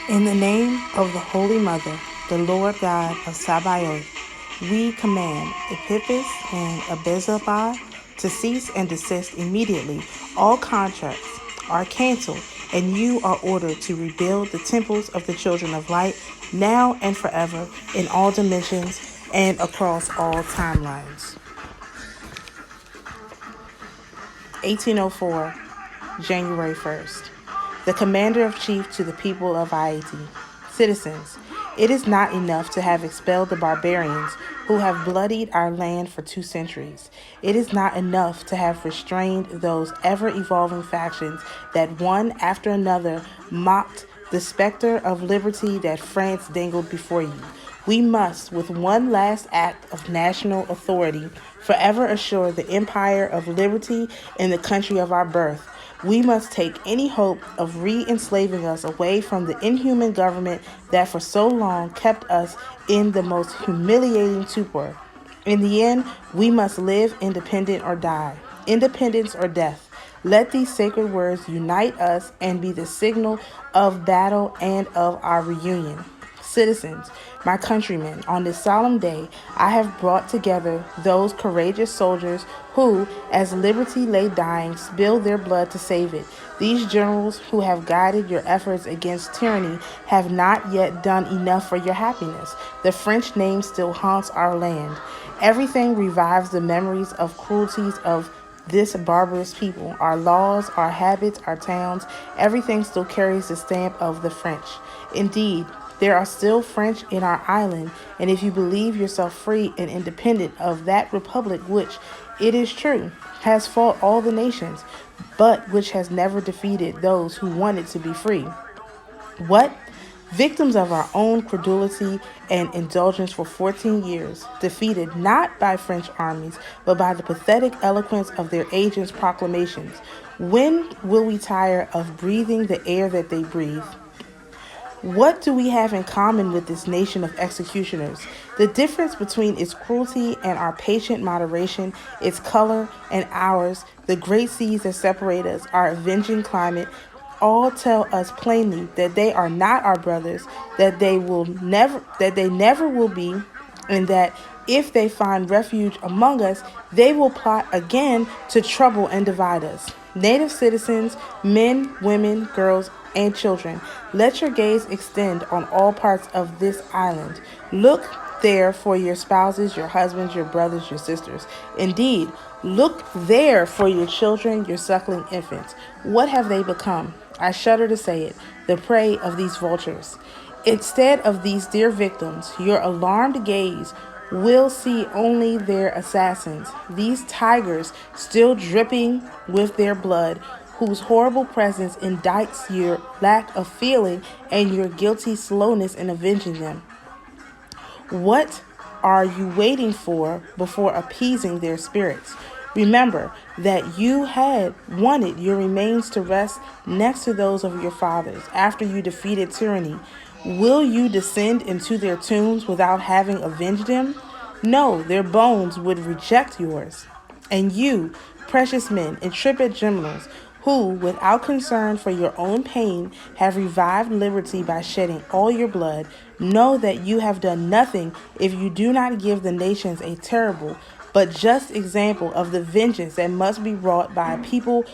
In the name of the Holy Mother, the Lord God of Sabaoth, we command EPHIPPAS and ABEZITHIBOD to cease and desist immediately. All contracts are canceled, and you are ordered to rebuild the temples of the children of light now and forever in all dimensions and across all timelines. 1804, January 1st. The Commander-in-Chief to the people of Haiti. Citizens, it is not enough to have expelled the barbarians who have bloodied our land for 2 centuries. It is not enough to have restrained those ever-evolving factions that one after another mocked the specter of liberty that France dangled before you. We must, with one last act of national authority, forever assure the empire of liberty in the country of our birth. We must take any hope of re-enslaving us away from the inhuman government that for so long kept us in the most humiliating torpor. In the end, we must live independent or die, independence or death. Let these sacred words unite us and be the signal of battle and of our reunion. Citizens, my countrymen, on this solemn day, I have brought together those courageous soldiers who, as liberty lay dying, spilled their blood to save it. These generals who have guided your efforts against tyranny have not yet done enough for your happiness. The French name still haunts our land. Everything revives the memories of cruelties of this barbarous people. Our laws, our habits, our towns, everything still carries the stamp of the French. Indeed, there are still French in our island, and if you believe yourself free and independent of that republic which, it is true, has fought all the nations, but which has never defeated those who wanted to be free. What? Victims of our own credulity and indulgence for 14 years, defeated not by French armies, but by the pathetic eloquence of their agents' proclamations. When will we tire of breathing the air that they breathe? What do we have in common with this nation of executioners? The difference between its cruelty and our patient moderation, its color and ours, the great seas that separate us, our avenging climate, all tell us plainly that they are not our brothers, that they never will be, and that if they find refuge among us, they will plot again to trouble and divide us. Native citizens, men, women, girls, and children, let your gaze extend on all parts of this island. Look there for your spouses, your husbands, your brothers, your sisters. Indeed, look there for your children, your suckling infants. What have they become? I shudder to say it, the prey of these vultures. Instead of these dear victims, your alarmed gaze will see only their assassins, these tigers still dripping with their blood, whose horrible presence indicts your lack of feeling and your guilty slowness in avenging them. What are you waiting for before appeasing their spirits? Remember that you had wanted your remains to rest next to those of your fathers after you defeated tyranny. Will you descend into their tombs without having avenged them? No, their bones would reject yours. And you, precious men, intrepid generals, who, without concern for your own pain, have revived liberty by shedding all your blood, know that you have done nothing if you do not give the nations a terrible but just example of the vengeance that must be wrought by a people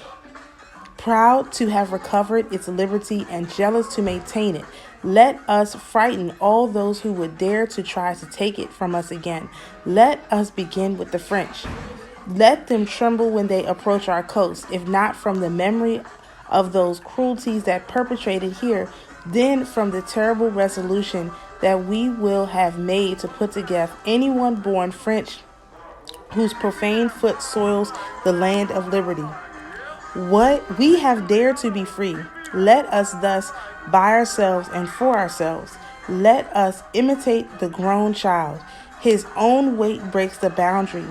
proud to have recovered its liberty and jealous to maintain it. Let us frighten all those who would dare to try to take it from us again. Let us begin with the French. Let them tremble when they approach our coast, if not from the memory of those cruelties that perpetrated here, then from the terrible resolution that we will have made to put to death anyone born French whose profane foot soils the land of liberty. What we have dared to be free. Let us thus by ourselves and for ourselves. Let us imitate the grown child. His own weight breaks the boundary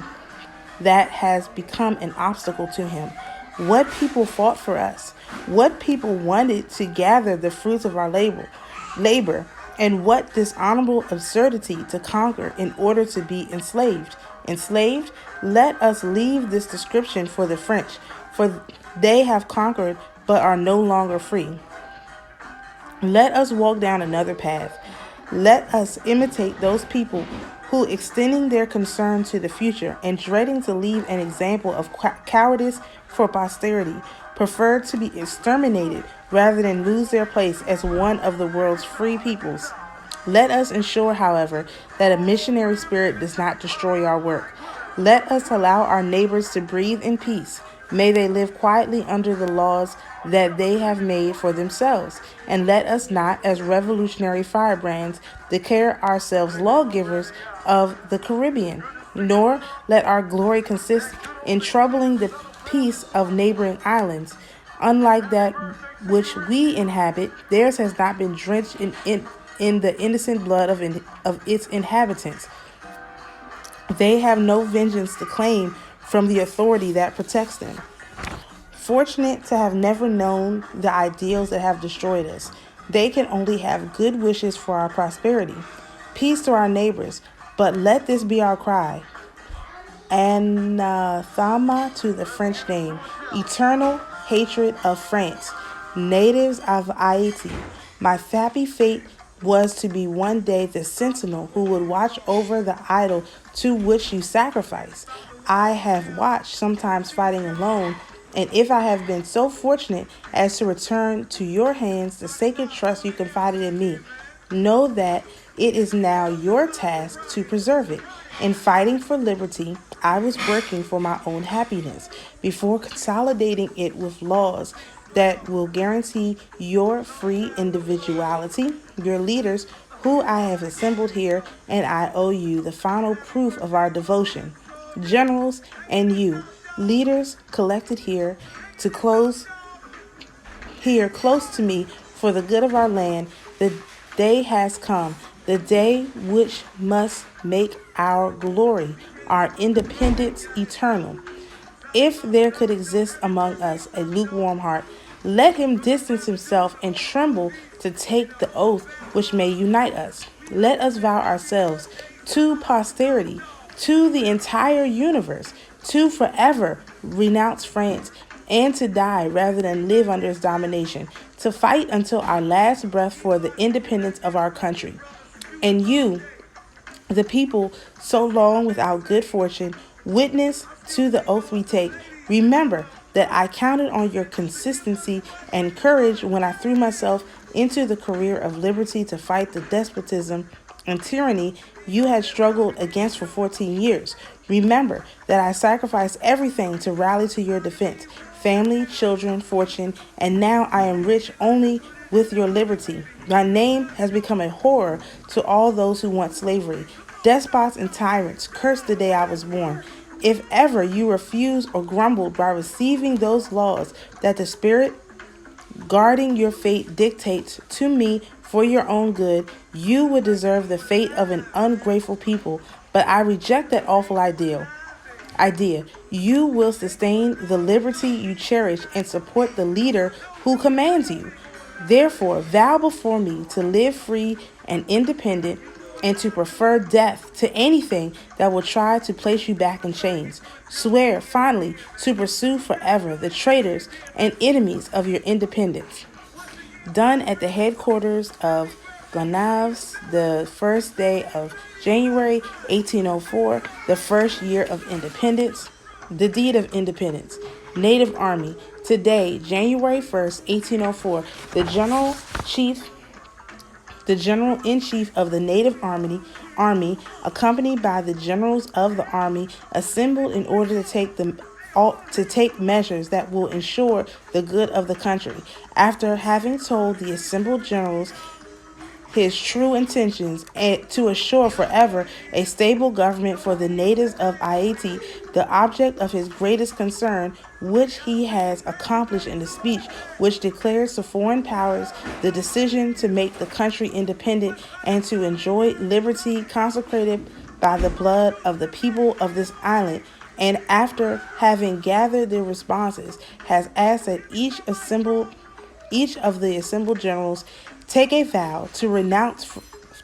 that has become an obstacle to him. What people fought for us, what people wanted to gather the fruits of our labor, and what dishonorable absurdity to conquer in order to be enslaved. Enslaved? Let us leave this description for the French, for they have conquered but are no longer free. Let us walk down another path. Let us imitate those people who, extending their concern to the future and dreading to leave an example of cowardice for posterity, preferred to be exterminated rather than lose their place as one of the world's free peoples. Let us ensure, however, that a missionary spirit does not destroy our work. Let us allow our neighbors to breathe in peace. May they live quietly under the laws that they have made for themselves. And let us not, as revolutionary firebrands, declare ourselves lawgivers of the Caribbean, nor let our glory consist in troubling the peace of neighboring islands. Unlike that which we inhabit, theirs has not been drenched in the innocent blood of its inhabitants. They have no vengeance to claim from the authority that protects them. Fortunate to have never known the ideals that have destroyed us, they can only have good wishes for our prosperity. Peace to our neighbors, but let this be our cry. Anathema to the French name, eternal hatred of France, natives of Haiti. My happy fate was to be one day the sentinel who would watch over the idol to which you sacrifice. I have watched, sometimes fighting alone, and if I have been so fortunate as to return to your hands the sacred trust you confided in me, know that it is now your task to preserve it. In fighting for liberty, I was working for my own happiness before consolidating it with laws that will guarantee your free individuality. Your leaders, who I have assembled here, and I owe you the final proof of our devotion. Generals and you, leaders collected here close to me for the good of our land, the day has come, the day which must make our glory, our independence eternal. If there could exist among us a lukewarm heart, let him distance himself and tremble to take the oath which may unite us. Let us vow ourselves to posterity, to the entire universe, to forever renounce France, and to die rather than live under its domination, to fight until our last breath for the independence of our country. And you, the people so long without good fortune, witness to the oath we take. Remember that I counted on your consistency and courage when I threw myself into the career of liberty to fight the despotism and tyranny you had struggled against for 14 years. Remember that I sacrificed everything to rally to your defense, family, children, fortune, and now I am rich only with your liberty. My name has become a horror to all those who want slavery. Despots and tyrants curse the day I was born. If ever you refused or grumbled by receiving those laws that the Spirit guarding your fate dictates to me for your own good, you would deserve the fate of an ungrateful people. But I reject that awful idea. You will sustain the liberty you cherish and support the leader who commands you. Therefore, vow before me to live free and independent, and to prefer death to anything that will try to place you back in chains. Swear, finally, to pursue forever the traitors and enemies of your independence. Done at the headquarters of Gonavs, the first day of January 1804, the first year of independence. The deed of independence. Native Army. Today, January 1st, 1804, the General-in-Chief of the Native Army, accompanied by the generals of the army, assembled in order to take measures that will ensure the good of the country. After having told the assembled generals his true intentions and to assure forever a stable government for the natives of Haiti, the object of his greatest concern, which he has accomplished in the speech which declares to foreign powers the decision to make the country independent and to enjoy liberty consecrated by the blood of the people of this island, and after having gathered their responses, has asked that each of the assembled generals take a vow to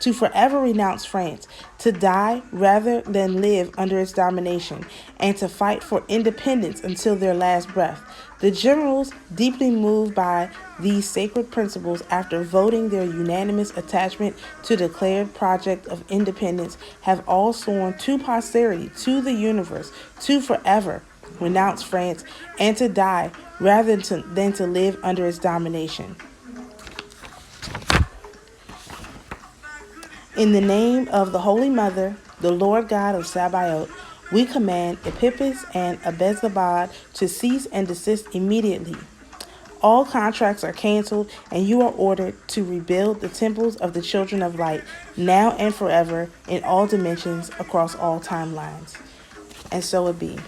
to forever renounce France, to die rather than live under its domination, and to fight for independence until their last breath. The generals, deeply moved by these sacred principles after voting their unanimous attachment to the declared project of independence, have all sworn to posterity, to the universe, to forever renounce France and to die rather than to live under its domination. In the name of the Holy Mother, the Lord God of Sabaoth, we command EPHIPPAS and ABEZITHIBOD to cease and desist immediately. All contracts are canceled, and you are ordered to rebuild the temples of the children of light, now and forever, in all dimensions, across all timelines. And so it be.